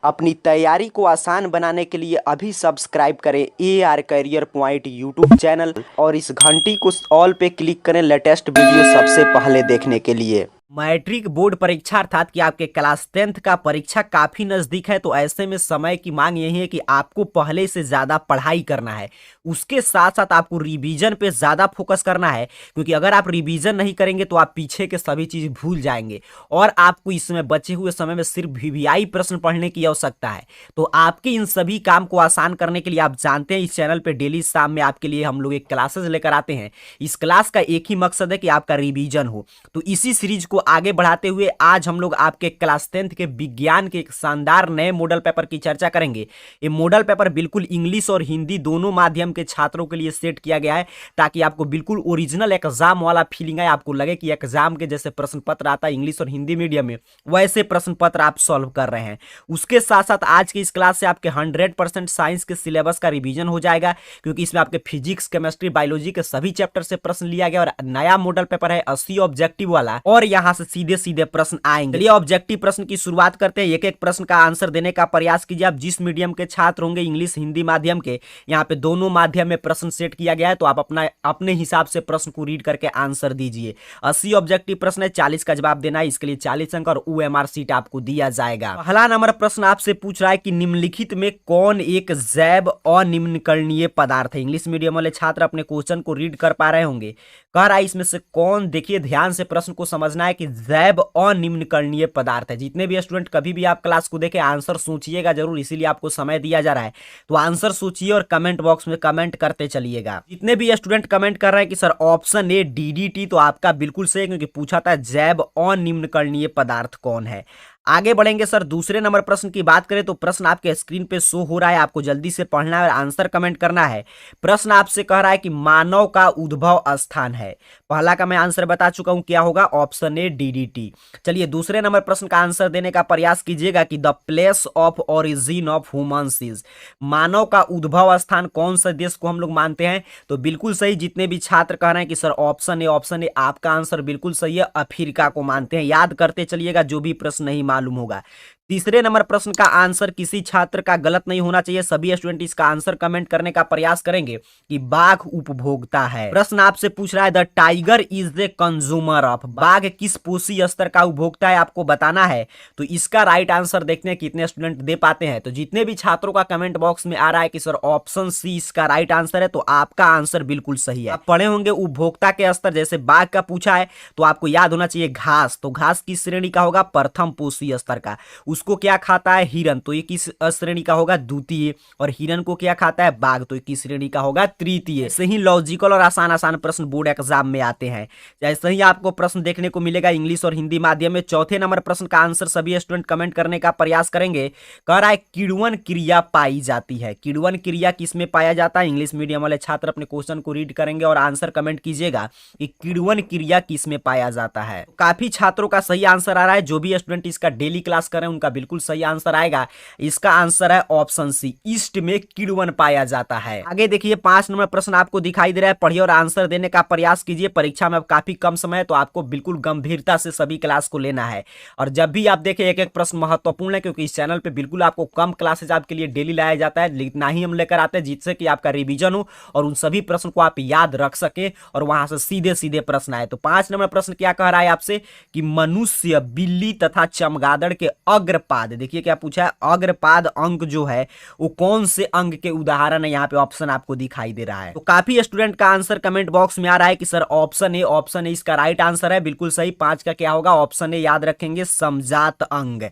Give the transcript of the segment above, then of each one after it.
अपनी तैयारी को आसान बनाने के लिए अभी सब्सक्राइब करें AR career point YouTube channel और इस घंटी को ऑल पे क्लिक करें लेटेस्ट वीडियो सबसे पहले देखने के लिए। मैट्रिक बोर्ड परीक्षा अर्थात कि आपके क्लास 10th का परीक्षा काफी नजदीक है, तो ऐसे में समय की मांग यही है कि आपको पहले से ज्यादा पढ़ाई करना है। उसके साथ साथ आपको रिवीजन पे ज्यादा फोकस करना है, क्योंकि अगर आप रिवीजन नहीं करेंगे तो आप पीछे के सभी चीज भूल जाएंगे और आपको इसमें बचे हुए समय में सिर्फ VVI प्रश्न पढ़ने की आवश्यकता है। तो आपके इन सभी काम को आसान करने के लिए आप जानते हैं इस चैनल पे डेली शाम में आपके लिए हम लोग एक क्लासेस लेकर आते हैं। इस क्लास का एक ही मकसद है कि आपका रिवीजन हो। तो इसी सीरीज को आगे बढ़ाते हुए आज हम लोग आपके क्लास 10th के विज्ञान के एक शानदार नए मॉडल पेपर की चर्चा करेंगे। ये मॉडल पेपर बिल्कुल इंग्लिश और हिंदी दोनों माध्यम के छात्रों के लिए सेट किया गया है, ताकि आपको बिल्कुल ओरिजिनल एग्जाम वाला फीलिंग आए, आपको लगे कि एग्जाम के जैसे प्रश्न पत्र आता है इंग्लिश और हिंदी मीडियम में, वैसे प्रश्न पत्र आप सॉल्व कर रहे हैं। उसके साथ साथ आज की इस क्लास से आपके 100% साइंस के सिलेबस का रिवीजन हो जाएगा, क्योंकि इसमें आपके फिजिक्स, केमिस्ट्री, बायोलॉजी के सभी चैप्टर से प्रश्न लिया गया और नया मॉडल पेपर है 80 ऑब्जेक्टिव वाला, और यहां से सीधे सीधे प्रश्न आएंगे। चलिए ऑब्जेक्टिव प्रश्न की शुरुआत करते हैं। एक एक प्रश्न का आंसर देने का प्रयास कीजिए। आप जिस मीडियम के छात्र होंगे, इंग्लिश हिंदी माध्यम के, यहाँ पे दोनों माध्यम में प्रश्न सेट किया गया है, तो आप अपने हिसाब से प्रश्न को रीड करके आंसर दीजिए। 80 ऑब्जेक्टिव प्रश्न है, 40 का जवाब देना है, इसके लिए 40 अंक और OMR सीट आपको दिया जाएगा। पहला नंबर प्रश्न आपसे पूछ रहा है कि निम्नलिखित में कौन एक जैव अनिम्नकरणीय पदार्थ है। इंग्लिश मीडियम वाले छात्र अपने क्वेश्चन को रीड कर पा रहे होंगे। कह रहा है इसमें से कौन, देखिए ध्यान से प्रश्न को समझना है कि जैव अनिम्नकरणीय पदार्थ है। जितने भी स्टूडेंट कभी भी आप क्लास को देखें आंसर सोचिएगा जरूर, इसीलिए आपको समय दिया जा रहा है, तो आंसर सोचिए और कमेंट बॉक्स में कमेंट करते चलिएगा। जितने भी स्टूडेंट कमेंट कर रहे हैं कि सर ऑप्शन ए DDT, तो आपका बिल्कुल सही, क्योंकि पूछा था जैव अनिम्नकरणीय पदार्थ कौन है। आगे बढ़ेंगे सर, दूसरे नंबर प्रश्न की बात करें तो प्रश्न आपके स्क्रीन पे शो हो रहा है, आपको जल्दी से पढ़ना है और आंसर कमेंट करना है। प्रश्न आपसे कह रहा है कि मानव का उद्भव स्थान है। पहला का मैं आंसर बता चुका हूं, क्या होगा, ऑप्शन ए DDT। चलिए दूसरे नंबर प्रश्न का आंसर देने का प्रयास कीजिएगा कि the place of origin of humans is. मानव का उद्भव स्थान कौन सा देश को हम लोग मानते हैं, तो बिल्कुल सही। जितने भी छात्र कह रहे हैं कि सर ऑप्शन ए, आपका आंसर बिल्कुल सही है, अफ्रीका को मानते हैं। याद करते चलिएगा जो भी प्रश्न नहीं मालूम होगा। तीसरे नंबर प्रश्न का आंसर किसी छात्र का गलत नहीं होना चाहिए, सभी स्टूडेंट इसका आंसर कमेंट करने का प्रयास करेंगे कि बाघ उपभोक्ता है। प्रश्न आपसे पूछ रहा है the tiger is the consumer of. बाघ किस पोषी स्तर का उपभोक्ता है, आपको बताना है। तो इसका राइट आंसर देखते हैं कितने स्टूडेंट दे पाते हैं। तो जितने भी छात्रों का कमेंट बॉक्स में आ रहा है कि सर ऑप्शन सी इसका राइट आंसर है, तो आपका आंसर बिल्कुल सही है। आप पढ़े होंगे उपभोक्ता के स्तर, जैसे बाघ का पूछा है तो आपको याद होना चाहिए घास, तो घास किस श्रेणी का होगा, प्रथम पोषी स्तर का। उसको क्या खाता है, हिरन, तो ये किस श्रेणी का होगा, द्वितीय। और हिरन को क्या खाता है, बाघ, तो ये किस श्रेणी का होगा, तृतीय। ऐसे ही लॉजिकल और आसान आसान प्रश्न बोर्ड एग्जाम में आते हैं। जैसे ही आपको प्रश्न देखने को मिलेगा इंग्लिश और हिंदी माध्यम में। चौथे नंबर प्रश्न का आंसर सभी स्टूडेंट कमेंट करने का प्रयास करेंगे। कह रहा है किण्वन क्रिया पाई जाती है। किण्वन क्रिया किसमें पाया जाता है, इंग्लिश मीडियम वाले छात्र अपने क्वेश्चन को रीड करेंगे और आंसर कमेंट कीजिएगा कि किण्वन क्रिया किसमें पाया जाता है। काफी छात्रों का सही आंसर आ रहा है। जो भी स्टूडेंट इसका डेली क्लास करें उनका बिल्कुल सही आंसर आएगा। इसका आंसर है ऑप्शन सी, ईस्ट में किण्वन पाया जाता है। आगे देखिए 5 नंबर प्रश्न आपको दिखाई दे रहा है, पढ़िए और आंसर देने का प्रयास कीजिए। परीक्षा में अब काफी कम समय है, तो आपको बिल्कुल गंभीरता से सभी क्लास को लेना है। और जब भी आप देखें एक एक प्रश्न महत्वपूर्ण है, क्योंकि इस चैनल पे बिल्कुल आपको कम क्लासेज आपके लिए डेली लाया जाता है, इतना ही हम लेकर आते हैं जिससे कि आपका रिवीजन हो और उन सभी प्रश्न को आप याद रख सके और वहां से सीधे सीधे प्रश्न आए। तो 5 नंबर प्रश्न क्या कह रहा है आपसे कि मनुष्य, बिल्ली तथा चमगादड़ के अग्रपाद, देखिए क्या पूछा है, अग्रपाद अंग जो है वो कौन से अंग के उदाहरण है, यहाँ पे ऑप्शन आपको दिखाई दे रहा है। तो काफी स्टूडेंट का आंसर कमेंट बॉक्स में आ रहा है कि सर ऑप्शन ए इसका राइट आंसर है, बिल्कुल सही। 5 का क्या होगा, ऑप्शन ए याद रखेंगे, समजात अंग।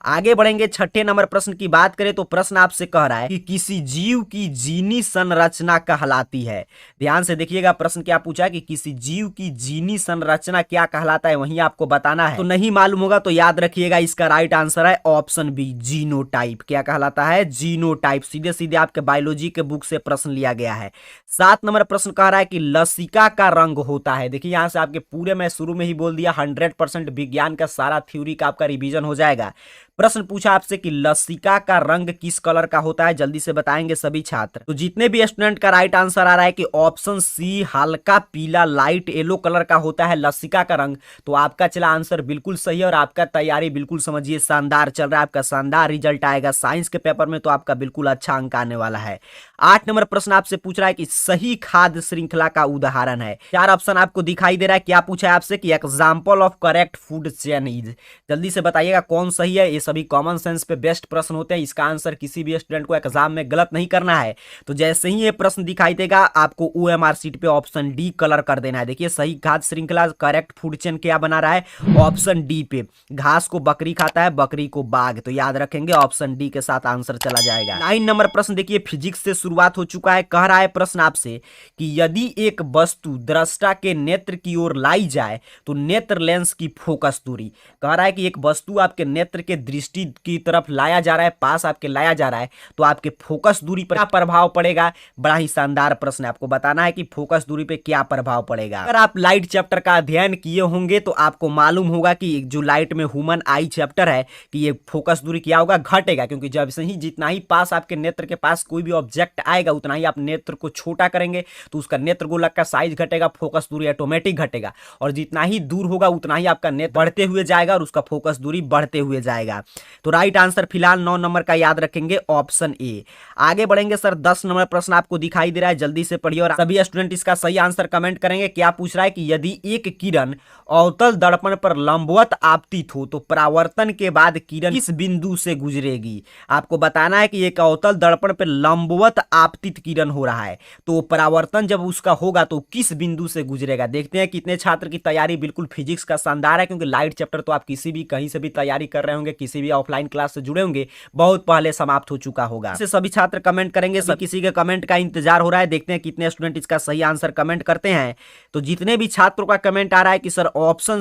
आगे बढ़ेंगे, छठे नंबर प्रश्न की बात करें तो प्रश्न आपसे कह रहा है कि किसी जीव की जीनी संरचना कहलाती है। ध्यान से देखिएगा प्रश्न क्या पूछा है कि किसी जीव की जीनी संरचना क्या कहलाता है, वहीं आपको बताना है। तो नहीं मालूम होगा तो याद रखिएगा इसका राइट आंसर है ऑप्शन बी, जीनोटाइप। क्या कहलाता है, जीनोटाइप। सीधे सीधे आपके बायोलॉजी के बुक से प्रश्न लिया गया है। 7 नंबर प्रश्न कह रहा है कि लसिका का रंग होता है। देखिए यहां से आपके पूरे, मैं शुरू में ही बोल दिया 100% विज्ञान का सारा थ्योरी का आपका रिवीजन हो जाएगा। प्रश्न पूछा आपसे कि लसिका का रंग किस कलर का होता है, जल्दी से बताएंगे सभी छात्र। तो जितने भी स्टूडेंट का राइट आंसर आ रहा है कि ऑप्शन सी हल्का पीला लाइट येलो कलर का होता है लसिका का रंग, तो आपका चला आंसर बिल्कुल सही है और आपका तैयारी बिल्कुल समझिए शानदार चल रहा है, आपका शानदार रिजल्ट आएगा साइंस के पेपर में, तो आपका बिल्कुल अच्छा अंक आने वाला है। 8 नंबर प्रश्न आपसे पूछ रहा है कि सही खाद्य श्रृंखला का उदाहरण है। 4 ऑप्शन आपको दिखाई दे रहा है, क्या पूछा है आपसे कि example of correct food chain is, जल्दी से बताइएगा कौन सही है। ये सभी कॉमन सेंस पे बेस्ट प्रश्न होते हैं, इसका आंसर किसी भी स्टूडेंट को एग्जाम में गलत नहीं करना है। तो जैसे ही ये प्रश्न दिखाई देगा आपको OMR शीट पे ऑप्शन डी कलर कर देना है। देखिए सही खाद्य श्रृंखला करेक्ट फूड चेन क्या बना रहा है, ऑप्शन डी पे घास को बकरी खाता है, बकरी को बाघ, तो याद रखेंगे ऑप्शन डी के साथ आंसर चला जाएगा। 9 नंबर प्रश्न देखिए फिजिक्स से शुरुआत हो चुका है। कह रहा है प्रश्न आपसे कि यदि एक वस्तु दृष्टा के नेत्र की ओर लाई जाए तो नेत्र लेंस की फोकस दूरी, कह रहा है कि एक वस्तु आपके नेत्र के दृष्टि की तरफ लाया जा रहा है, पास आपके लाया जा रहा है, तो आपके फोकस दूरी पर क्या प्रभाव पड़ेगा। बड़ा ही शानदार प्रश्न है, आपको बताना है कि फोकस दूरी पे क्या प्रभाव पड़ेगा। अगर आप लाइट चैप्टर का अध्ययन किए होंगे तो आपको मालूम होगा कि जो लाइट में ह्यूमन आई चैप्टर है कि ये फोकस दूरी क्या होगा, घटेगा, क्योंकि जब से ही जितना ही पास आपके नेत्र के पास कोई भी ऑब्जेक्ट आएगा उतना ही आप नेत्र को छोटा करेंगे तो उसका नेत्र गोलक का साइज घटेगा, फोकस दूरी ऑटोमेटिक घटेगा, और जितना ही दूर होगा उतना ही आपका नेत्र बढ़ते हुए जाएगा और उसका फोकस दूरी बढ़ते हुए जाएगा। तो राइट आंसर फिलहाल 9 नंबर का याद रखेंगे ऑप्शन ए। आगे बढ़ेंगे सर 10 नंबर प्रश्न आपको दिखाई दे रहा है, जल्दी से पढ़िए और सभी स्टूडेंट इसका सही आंसर कमेंट करेंगे। क्या पूछ रहा है कि यदि एक किरण अवतल दर्पण पर लंबवत आपतित हो तो परावर्तन के बाद किरण किस बिंदु से गुजरेगी। आपको बताना है कि एक अवतल दर्पण पर लंबवत आपतित किरण हो रहा है तो परावर्तन जब उसका होगा तो किस बिंदु से गुजरेगा। देखते हैं कितने छात्र की तैयारी बिल्कुल फिजिक्स का शानदार है, क्योंकि लाइट चैप्टर तो आप किसी भी कहीं से भी तैयारी कर रहे होंगे, किसी भी ऑफलाइन क्लास से जुड़े होंगे, बहुत पहले समाप्त हो चुका होगा। इसे सभी छात्र कमेंट करेंगे, सब किसी के कमेंट का इंतजार हो रहा है, देखते हैं कितने स्टूडेंट इसका सही आंसर कमेंट करते हैं। तो जितने भी छात्रों का कमेंट आ रहा है कि सर ऑप्शन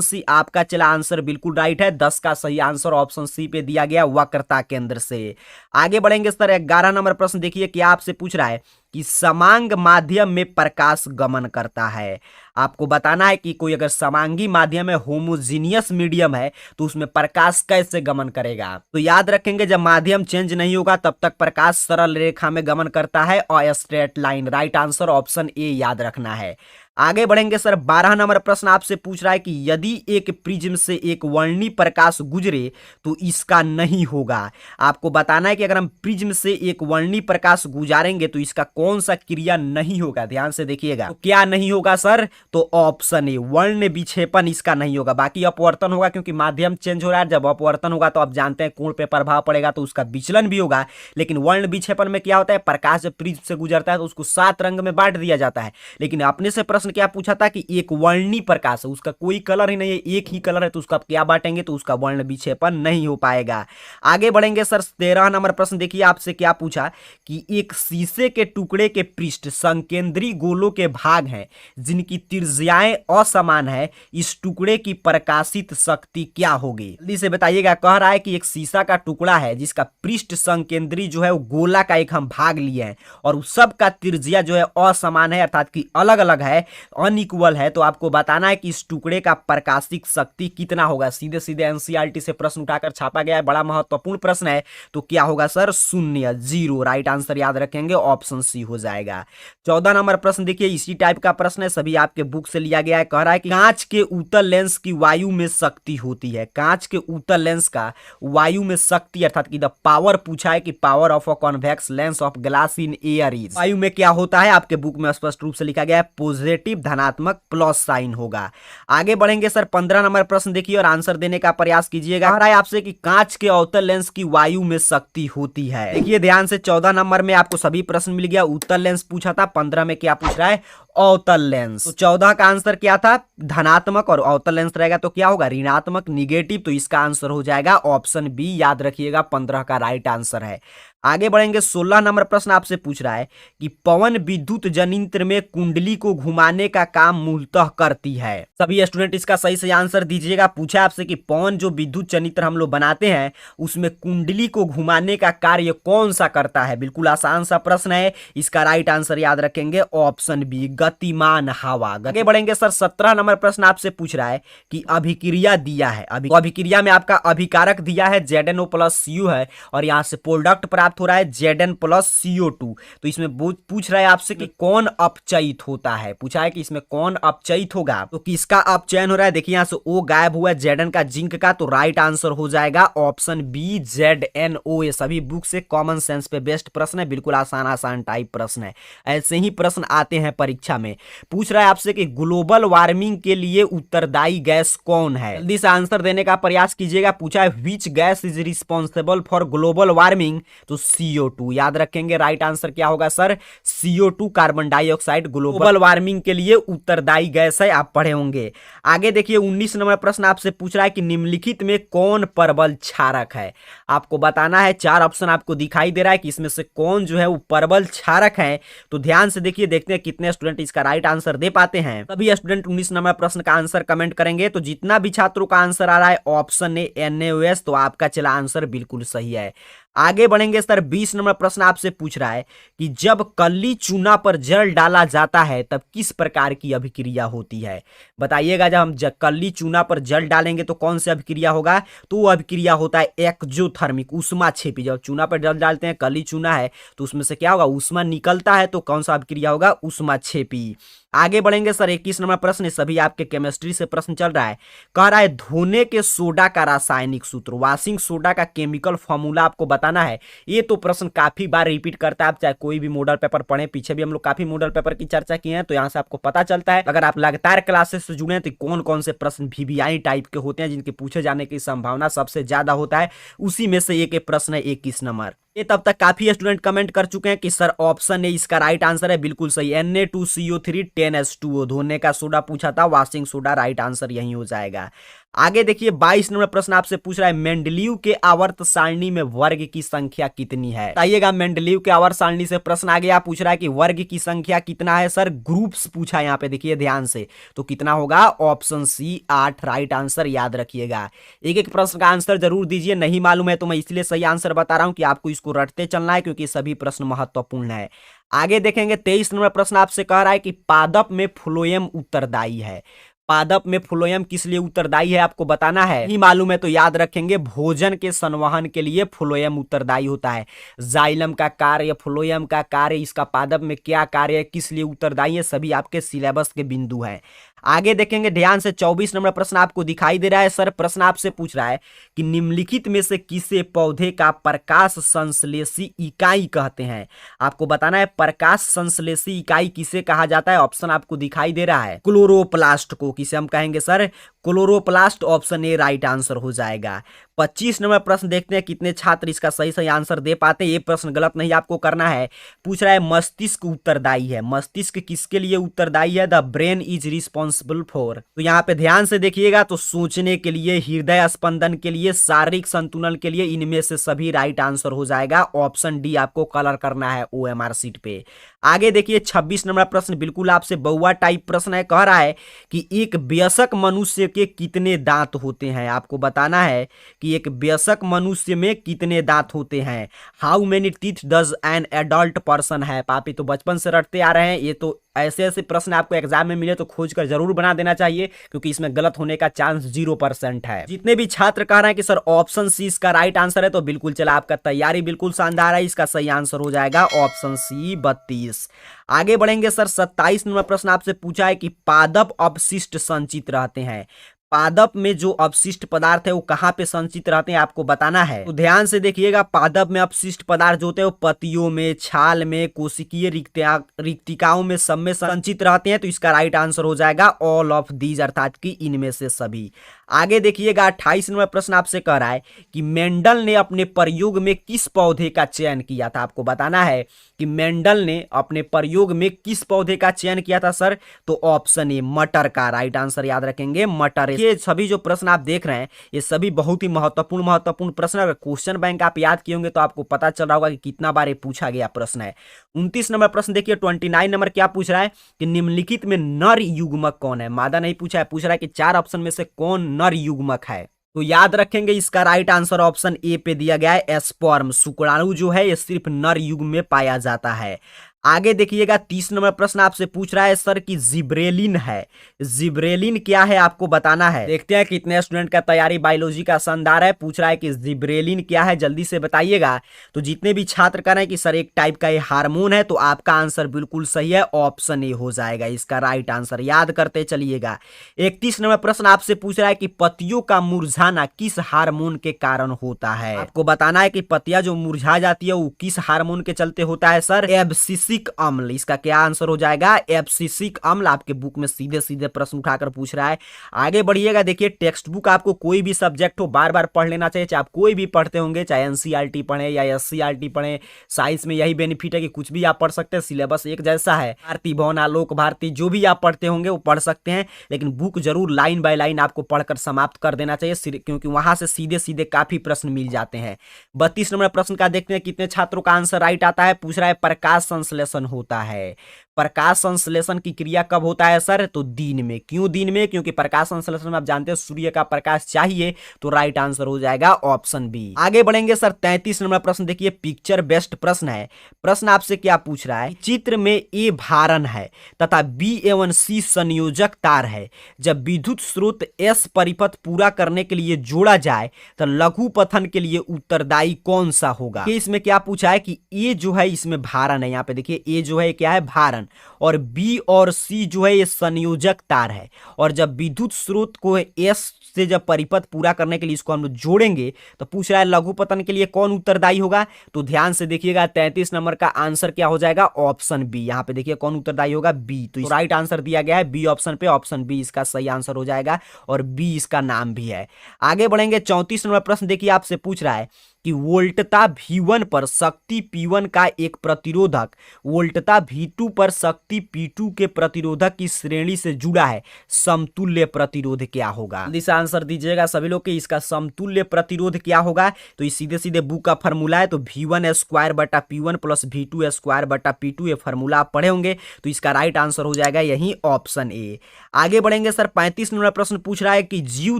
सी, आपका चला आंसर बिल्कुल राइट है। 10 का सही आंसर ऑप्शन सी पे दिया गया वक्रता केंद्र से। आगे बढ़ेंगे सर 11 नंबर प्रश्न देखिए क्या आपसे पूछ रहा है कि समांग माध्यम में प्रकाश गमन करता है। आपको बताना है कि कोई अगर समांगी माध्यम है, होमोजीनियस मीडियम है, तो उसमें प्रकाश कैसे गमन करेगा। तो याद रखेंगे जब माध्यम चेंज नहीं होगा तब तक प्रकाश सरल रेखा में गमन करता है और straight line. Right answer option A याद रखना है। आगे बढ़ेंगे सर 12 नंबर प्रश्न आपसे पूछ रहा है कि यदि एक प्रिज्म से एक वर्णी प्रकाश गुजरे तो इसका नहीं होगा। आपको बताना है कि अगर हम प्रिज्म से एक वर्णी प्रकाश गुजारेंगे तो इसका कौन सा क्रिया नहीं होगा। ध्यान से देखिएगा, तो क्या नहीं होगा सर, तो ऑप्शन ए वर्ण विक्षेपण इसका नहीं होगा। बाकी अपवर्तन होगा क्योंकि माध्यम चेंज हो रहा है, जब अपवर्तन होगा तो आप जानते हैं कोण पे प्रभाव पड़ेगा तो उसका विचलन भी होगा। लेकिन वर्ण विक्षेपण में क्या होता है, प्रकाश जब प्रिज्म से गुजरता है तो उसको 7 रंग में बांट दिया जाता है। लेकिन अपने से प्रश्न क्या पूछा था कि एक वर्णी प्रकाश है, उसका कोई कलर ही नहीं है, एक ही कलर है, तो उसका क्या बांटेंगे, तो उसका वर्ण विक्षेपण नहीं हो पाएगा। आगे बढ़ेंगे सर 13 नंबर प्रश्न देखिए आपसे क्या पूछा कि एक शीशे के टुकड़े के पृष्ठ संकेंद्री गोलों के भाग हैं जिनकी त्रिज्याएं असमान है, इस टुकड़े की प्रकाशित शक्ति क्या होगी। जल्दी से बताइएगा। कह रहा है कि एक शीशा का टुकड़ा है जिसका पृष्ठ संकेंद्री जो है वो गोला का एक हम भाग लिए हैं और उस सब का त्रिज्या जो है असमान है, अर्थात कि अलग अलग है, अनइक्वल है। तो आपको बताना है कि इस टुकड़े का प्रकाशिक शक्ति कितना होगा। सीधे सीधे एनसीईआरटी से प्रश्न उठाकर छापा गया है, बड़ा महत्वपूर्ण प्रश्न है। तो क्या होगा सर, 0, 0। राइट आंसर याद रखेंगे ऑप्शन सी हो जाएगा। 14 नंबर प्रश्न देखिए इसी टाइप का प्रश्न है, सभी आपके बुक से लिया गया है। कह रहा है कि कांच के उत्तल लेंस की वायु में शक्ति होती है। कांच के उत्तल लेंस का वायु में शक्ति अर्थात कि द पावर पूछा है कि power of a convex lens of glass in air is. वायु में क्या होता है, आपके बुक में स्पष्ट रूप से लिखा गया है पॉजिटिव धनात्मक प्लस साइन होगा। आगे बढ़ेंगे सर 15 नंबर प्रश्न देखिए और आंसर देने का प्रयास कीजिएगा। कह रहा है आपसे कि कांच के अवतल लेंस की वायु में शक्ति होती है। देखिए ध्यान से 14 नंबर में आपको सभी प्रश्न मिल गया। उत्तल लेंस पूछा था, 15 में क्या पूछ रहा है, अवतल लेंस। तो 14 का आंसर क्या था, धनात्मक, और अवतल लेंस रहेगा तो क्या होगा, ऋणात्मक, निगेटिव। तो इसका आंसर हो जाएगा ऑप्शन बी, याद रखिएगा 15 का राइट आंसर है। आगे बढ़ेंगे 16 नंबर प्रश्न आपसे पूछ रहा है कि पवन विद्युत जनित्र में कुंडली को घुमाने का काम मूलतः करती है। सभी स्टूडेंट इसका सही से आंसर दीजिएगा। पूछा आपसे कि पवन जो विद्युत जनित्र हम लोग बनाते हैं उसमें कुंडली को घुमाने का कार्य कौन सा करता है। बिल्कुल आसान सा प्रश्न है, इसका राइट आंसर याद रखेंगे ऑप्शन बी, गतिमान हवा। आगे बढ़ेंगे सर 17 नंबर प्रश्न आपसे पूछ रहा है कि अभिक्रिया दिया है, अभिक्रिया में आपका अभिकारक दिया है ZnO प्लस Cu है और यहाँ से प्रोडक्ट प्राप्त हो रहा है Zn प्लस CO2। तो इसमें पूछ रहा है आपसे कि कौन अपचयित होता है, पूछा है कि इसमें कौन अपचयित होगा, तो किसका अपचयन हो रहा है। देखिए यहाँ से O गायब हुआ है Zn का जिंक का, तो राइट आंसर हो जाएगा ऑप्शन बी ZnO। ये सभी बुक से कॉमन सेंस पे बेस्ट प्रश्न है, बिल्कुल आसान आसान टाइप प्रश्न है, ऐसे ही प्रश्न आते हैं परीक्षा में। पूछ रहा है आपसे कि ग्लोबल वार्मिंग के लिए उत्तरदायी गैस कौन है, जल्दी से आंसर देने का प्रयास कीजिएगा। पूछा है which gas is responsible for global warming, तो CO2 याद रखेंगे। राइट आंसर क्या होगा sir, CO2 carbon dioxide global warming के लिए उत्तरदायी गैस है, आप पढ़े होंगे। आगे देखिए 19 नंबर प्रश्न आपसे पूछ रहा है कि निम्नलिखित में कौन प्रबल क्षारक है, आपको बताना है। 4 ऑप्शन आपको दिखाई दे रहा है कि इसमें से कौन जो है वो प्रबल क्षारक है, तो ध्यान से देखिए, देखते हैं कितने स्टूडेंट इसका राइट आंसर दे पाते हैं। सभी स्टूडेंट 19 नंबर प्रश्न का आंसर कमेंट करेंगे, तो जितना भी छात्रों का आंसर आ रहा है ऑप्शन ए NaOH, तो आपका चला आंसर बिल्कुल सही है। आगे बढ़ेंगे सर 20 नंबर प्रश्न आपसे पूछ रहा है कि जब कली चूना पर जल डाला जाता है तब किस प्रकार की अभिक्रिया होती है, बताइएगा। जब हम कली चूना पर जल डालेंगे तो कौन सी अभिक्रिया होगा, तो वो अभिक्रिया होता है एक्जोथर्मिक, ऊष्माक्षेपी। जब चूना पर जल डालते हैं, कली चूना है तो उसमें से क्या होगा, ऊष्मा निकलता है, तो कौन सा अभिक्रिया होगा, ऊष्माक्षेपी। आगे बढ़ेंगे सर 21 नंबर प्रश्न, सभी आपके केमिस्ट्री से प्रश्न चल रहा है। कह रहा है धोने के सोडा का रासायनिक सूत्र, वॉशिंग सोडा का केमिकल फॉर्मूला आपको बताना है। ये तो प्रश्न काफी बार रिपीट करता है, आप चाहे कोई भी मॉडल पेपर पढ़े, पीछे भी हम लोग काफी मॉडल पेपर की चर्चा किए हैं, तो यहाँ से आपको पता चलता है। अगर आप लगातार क्लासेस से जुड़े हैं तो कौन कौन से प्रश्न VVI टाइप के होते हैं जिनके पूछे जाने की संभावना सबसे ज्यादा होता है, उसी में से एक प्रश्न है 21 नंबर। ये तब तक काफी स्टूडेंट कमेंट कर चुके हैं कि सर ऑप्शन ए इसका राइट आंसर है, बिल्कुल सही। Na2CO3 10H2O, धोने का सोडा पूछा था, वॉशिंग सोडा, राइट आंसर यही हो जाएगा। आगे देखिए 22 नंबर प्रश्न आपसे पूछ रहा है मेंडलीव के आवर्त सारणी में वर्ग की संख्या कितनी है, बताइएगा। मेंडलीव के आवर्त सारणी से प्रश्न आ गया, पूछ रहा है कि वर्ग की संख्या कितना है सर, ग्रुप्स पूछा है यहाँ पे, देखिए ध्यान से, तो कितना होगा, ऑप्शन सी 8, राइट आंसर याद रखिएगा। एक एक प्रश्न का आंसर जरूर दीजिए, नहीं मालूम है तो मैं इसलिए सही आंसर बता रहा हूं कि आपको इसको रटते चलना है, क्योंकि सभी प्रश्न महत्वपूर्ण है। आगे देखेंगे 23 नंबर प्रश्न आपसे कह रहा है कि पादप में फ्लोएम उत्तरदायी है, पादप में फ्लोएम किस लिए उत्तरदायी है आपको बताना है, नहीं मालूम है तो याद रखेंगे भोजन के संवहन के लिए फ्लोएम उत्तरदायी होता है। जाइलम का कार्य, फ्लोएम का कार्य, इसका पादप में क्या कार्य है, किस लिए उत्तरदायी है, सभी आपके सिलेबस के बिंदु हैं। आगे देखेंगे ध्यान से 24 नंबर प्रश्न आपको दिखाई दे रहा है। सर प्रश्न आपसे पूछ रहा है कि निम्नलिखित में से किसे पौधे का प्रकाश संश्लेषी इकाई कहते हैं, आपको बताना है प्रकाश संश्लेषी इकाई किसे कहा जाता है। ऑप्शन आपको दिखाई दे रहा है, क्लोरोप्लास्ट को किसे हम कहेंगे sir, chloroplast, option A right answer हो जाएगा। 25 नंबर प्रश्न देखते हैं कितने छात्र इसका सही सही आंसर दे पाते हैं, ये प्रश्न गलत नहीं आपको करना है। पूछ रहा है मस्तिष्क उत्तरदायी है, मस्तिष्क किसके लिए उत्तरदायी है, the brain is responsible for, तो यहाँ पे ध्यान से देखिएगा, तो सोचने के लिए, हृदय स्पंदन के लिए, शारीरिक संतुलन के लिए, इनमें से सभी राइट आंसर हो जाएगा। ऑप्शन डी आपको कलर करना है OMR सीट पे। आगे देखिए 26 नंबर प्रश्न बिल्कुल आपसे बहुआ टाइप प्रश्न है, कह रहा है कि एक वयस्क मनुष्य के कितने दांत होते हैं, आपको बताना है कि एक वयस्क मनुष्य में कितने दांत होते हैं। How many teeth does an adult person है, पापी तो बचपन से रटते आ रहे हैं, ये तो ऐसे ऐसे प्रश्न आपको एग्जाम में मिले तो खोज कर जरूर बना देना चाहिए, क्योंकि इसमें गलत होने का चांस 0% है। जितने भी छात्र कह रहे हैं कि सर ऑप्शन सी इसका राइट आंसर है, तो बिल्कुल चला, आपका तैयारी बिल्कुल शानदार है, इसका सही आंसर हो जाएगा ऑप्शन सी 32। आगे बढ़ेंगे सर 27 नंबर प्रश्न आपसे पूछा है कि पादप अपशिष्ट संचित रहते हैं, पादप में जो अपशिष्ट पदार्थ है वो कहाँ पे संचित रहते हैं आपको बताना है। तो ध्यान से देखिएगा, पादप में अपशिष्ट पदार्थ जो होते हैं वो पत्तियों में, छाल में, कोशिकीय रिक्तिकाओं में, सब में संचित रहते हैं, तो इसका राइट आंसर हो जाएगा ऑल ऑफ दीज, अर्थात कि इनमें से सभी। आगे देखिएगा 28 नंबर प्रश्न आपसे कह रहा है कि मेंडल ने अपने प्रयोग में किस पौधे का चयन किया था, आपको बताना है कि मेंडल ने अपने प्रयोग में किस पौधे का चयन किया था सर, तो ऑप्शन ए मटर का, राइट आंसर याद रखेंगे मटर। ये सभी जो प्रश्न आप देख रहे हैं ये सभी बहुत ही महत्वपूर्ण प्रश्न, अगर क्वेश्चन बैंक आप याद किए होंगे तो आपको पता चल रहा होगा कि कितना बार ये पूछा गया प्रश्न है। 29 नंबर प्रश्न देखिए, 29 नंबर क्या पूछ रहा है कि निम्नलिखित में नर युग्मक कौन है, मादा नहीं पूछा है, पूछ रहा है कि 4 ऑप्शन में से कौन नर युग्मक है, तो याद रखेंगे इसका राइट आंसर ऑप्शन ए पे दिया गया है, एस्पर्म, शुक्राणु जो है ये सिर्फ नर युग्म में पाया जाता है। आगे देखिएगा 30 नंबर प्रश्न आपसे पूछ रहा है सर कि जिब्रेलिन है, जिब्रेलिन क्या है आपको बताना है। देखते हैं कितने स्टूडेंट का तैयारी बायोलॉजी का शानदार है। पूछ रहा है कि जिब्रेलिन क्या है, जल्दी से बताइएगा। तो जितने भी छात्र कह रहे हैं कि सर एक टाइप का ये हार्मोन है, तो आपका आंसर बिल्कुल सही है, ऑप्शन ए हो जाएगा इसका राइट आंसर। याद करते चलिएगा। 31 नंबर प्रश्न आपसे पूछ रहा है कि पत्तियों का मुरझाना किस हार्मोन के कारण होता है। आपको बताना है कि पत्तियां जो मुरझा जाती है वो किस हार्मोन के चलते होता है सर, एब्सिसिक अम्ल। इसका क्या आंसर हो जाएगा, एब्सिसिक अम्ल। आपके बुक में सीधे सीधे प्रश्न उठाकर पूछ रहा है। आगे बढ़िएगा। देखिए टेक्स्ट बुक आपको कोई भी सब्जेक्ट हो बार बार पढ़ लेना चाहिए, चाहे आप कोई भी पढ़ते होंगे, चाहे एनसीईआरटी पढ़े या एससीईआरटी पढ़े। साइंस में यही बेनिफिट है कि कुछ भी आप पढ़ सकते हैं, सिलेबस एक जैसा है। भारती भवन, आलोक भारती, जो भी आप पढ़ते होंगे वो पढ़ सकते हैं, लेकिन बुक जरूर लाइन बाय लाइन आपको पढ़कर समाप्त कर देना चाहिए, क्योंकि वहां से सीधे सीधे काफी प्रश्न मिल जाते हैं। 32 नंबर प्रश्न का देखते हैं कितने छात्रों का आंसर राइट आता है। पूछ रहा है प्रकाश संश्लेषण होता है। प्रकाश संश्लेषण की क्रिया कब होता है सर, तो दिन में। क्यों दिन में, क्योंकि प्रकाश संश्लेषण में आप जानते हैं सूर्य का प्रकाश चाहिए, तो राइट आंसर हो जाएगा ऑप्शन बी। आगे बढ़ेंगे सर 33 नंबर प्रश्न देखिए, पिक्चर बेस्ड प्रश्न है। प्रश्न आपसे क्या पूछ रहा है, चित्र में ए भारण है तथा बी एवं सी संयोजक तार है। जब विद्युत स्रोत एस परिपथ पूरा करने के लिए जोड़ा जाए तो लघु पथन के लिए उत्तरदायी कौन सा होगा। इसमें क्या पूछा है कि ए जो है इसमें भारण है, यहाँ पे देखिए ए जो है क्या है, भारण, और बी और सी जो है ये संयोजक तार है। और जब विद्युत स्रोत को एस से जब परिपथ पूरा करने के लिए इसको हम लोग जोड़ेंगे तो पूछ रहा है लघु पतन के लिए कौन उत्तरदायी होगा। तो ध्यान से देखिएगा 33 नंबर का आंसर क्या हो जाएगा, ऑप्शन बी। यहाँ पे देखिए कौन उत्तरदायी होगा, बी। तो राइट आंसर दिया गया है बी ऑप्शन पे, ऑप्शन बी इसका सही आंसर हो जाएगा, और बी इसका नाम भी है। आगे बढ़ेंगे 34 नंबर प्रश्न देखिए, आपसे पूछ रहा है कि वोल्टता V1 पर शक्ति P1 का एक प्रतिरोधक वोल्टता V2 पर शक्ति P2 के प्रतिरोधक की श्रेणी से जुड़ा है, समतुल्य प्रतिरोध क्या होगा। जल्दी से आंसर दीजिएगा सभी लोग कि इसका समतुल्य प्रतिरोध क्या होगा। तो ये सीधे सीधे बुक का फॉर्मूला है, तो V1 स्क्वायर बटा P1 प्लस V2 स्क्वायर बटा P2, ये फॉर्मूला आप पढ़े होंगे, तो इसका राइट आंसर हो जाएगा यही ऑप्शन ए। आगे बढ़ेंगे सर 35 नंबर प्रश्न पूछ रहा है कि जीव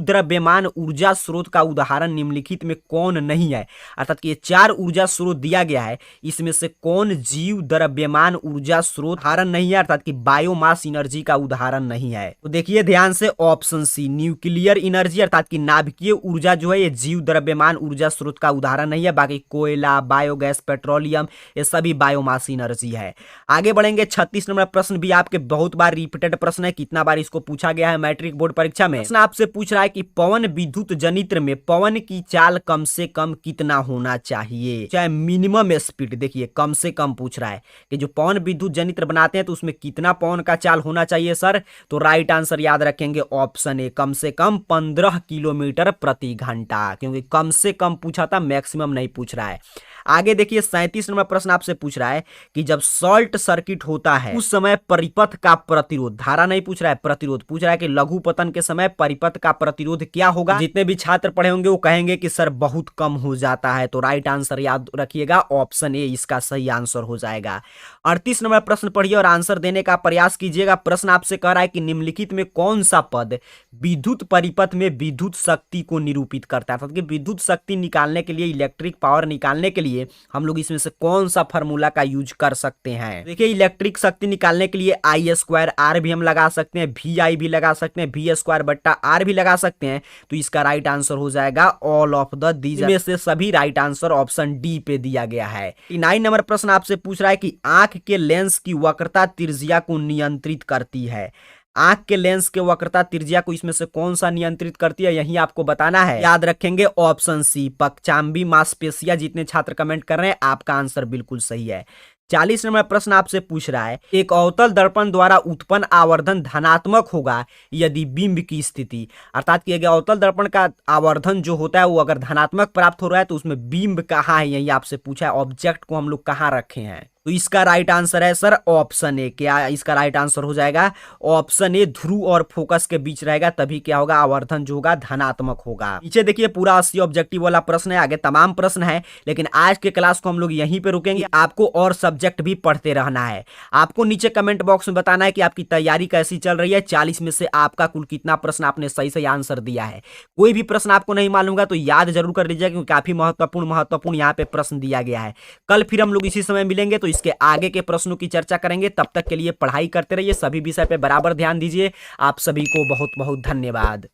द्रव्यमान ऊर्जा स्रोत का उदाहरण निम्नलिखित में कौन नहीं है। अर्थात कि ये 4 ऊर्जा स्रोत दिया गया है, इसमें से कौन जीव द्रव्यमान ऊर्जा स्रोत उदाहरण नहीं है, अर्थात कि बायोमास एनर्जी का उदाहरण नहीं है। तो देखिए ध्यान से ऑप्शन सी न्यूक्लियर एनर्जी, अर्थात कि नाभिकीय ऊर्जा जो है ये जीव द्रव्यमान ऊर्जा स्रोत का उदाहरण नहीं है। बाकी कोयला, बायोगैस, पेट्रोलियम, ये सभी बायोमास एनर्जी है। आगे बढ़ेंगे 36 नंबर प्रश्न भी आपके बहुत बार रिपीटेड प्रश्न है, कितना बार इसको पूछा गया है मैट्रिक बोर्ड परीक्षा में। प्रश्न आपसे पूछ रहा है कि पवन विद्युत जनित्र में पवन की चाल कम से कम कितना होना चाहिए, चाहे मिनिमम स्पीड। देखिए कम से कम पूछ रहा है कि जो पवन विद्युत जनित्र बनाते हैं तो उसमें कितना पवन का चाल होना चाहिए सर। तो राइट आंसर याद रखेंगे ऑप्शन ए, कम से कम 15 किलोमीटर प्रति घंटा, क्योंकि कम से कम पूछा था, मैक्सिमम नहीं पूछ रहा है। आगे देखिए 37 नंबर प्रश्न आपसे पूछ रहा है कि जब शॉर्ट सर्किट होता है उस समय परिपथ का प्रतिरोध, धारा नहीं पूछ रहा है, प्रतिरोध पूछ रहा है कि लघु पतन के समय परिपथ का प्रतिरोध क्या होगा। जितने भी छात्र पढ़े होंगे वो कहेंगे कि सर बहुत कम हो जाता है, तो राइट आंसर याद रखिएगा ऑप्शन ए इसका सही आंसर हो जाएगा। 38 नंबर प्रश्न पढ़िए और आंसर देने का प्रयास कीजिएगा। प्रश्न आपसे कह रहा है कि निम्नलिखित में कौन सा पद विद्युत परिपथ में विद्युत शक्ति को निरूपित करता है, अर्थात कि विद्युत शक्ति निकालने के लिए, इलेक्ट्रिक पावर निकालने के लिए हम लोग इसमें से कौन सा फार्मूला का यूज कर सकते हैं। देखिए इलेक्ट्रिक शक्ति निकालने के लिए आई स्क्वायर आर भी हम लगा सकते हैं, वी आई भी लगा सकते हैं, वी स्क्वायर बट्टा आर भी लगा सकते हैं। तो इसका राइट आंसर हो जाएगा ऑल ऑफ द दीज में से सभी राइट आंसर ऑप्शन डी पे दिया गया है। 9 नंबर प्रश्न आपसे पूछ रहा है कि आंख के लेंस की वक्रता त्रिज्या को नियंत्रित करती है। आंख के लेंस के वक्रता त्रिज्या को इसमें से कौन सा नियंत्रित करती है, यही आपको बताना है। याद रखेंगे ऑप्शन सी पक्षाम्बी मांसपेशियां। जितने छात्र कमेंट कर रहे हैं आपका आंसर बिल्कुल सही है। 40 नंबर प्रश्न आपसे पूछ रहा है एक अवतल दर्पण द्वारा उत्पन्न आवर्धन धनात्मक होगा यदि बिंब की स्थिति, अर्थात कि अगर अवतल दर्पण का आवर्धन जो होता है वो अगर धनात्मक प्राप्त हो रहा है तो उसमें बिंब कहाँ है, यही आपसे पूछा है। ऑब्जेक्ट को हम लोग कहाँ रखे हैं, तो इसका राइट आंसर है सर ऑप्शन ए। क्या इसका राइट आंसर हो जाएगा ऑप्शन ए, ध्रुव और फोकस के बीच रहेगा, तभी क्या होगा, आवर्धन जो होगा धनात्मक होगा। नीचे देखिए पूरा 80 ऑब्जेक्टिव वाला प्रश्न है, आगे तमाम प्रश्न है, लेकिन आज के क्लास को हम लोग यहीं पे रुकेंगे। आपको और सब्जेक्ट भी पढ़ते रहना है। आपको नीचे कमेंट बॉक्स में बताना है कि आपकी तैयारी कैसी चल रही है। 40 में से आपका कुल कितना प्रश्न आपने सही सही आंसर दिया है। कोई भी प्रश्न आपको नहीं मालूम होगा तो याद जरूर कर लीजिएगा, क्योंकि काफी महत्वपूर्ण यहाँ पे प्रश्न दिया गया है। कल फिर हम लोग इसी समय मिलेंगे, तो इसके आगे के प्रश्नों की चर्चा करेंगे। तब तक के लिए पढ़ाई करते रहिए, सभी विषय पे बराबर ध्यान दीजिए। आप सभी को बहुत बहुत धन्यवाद।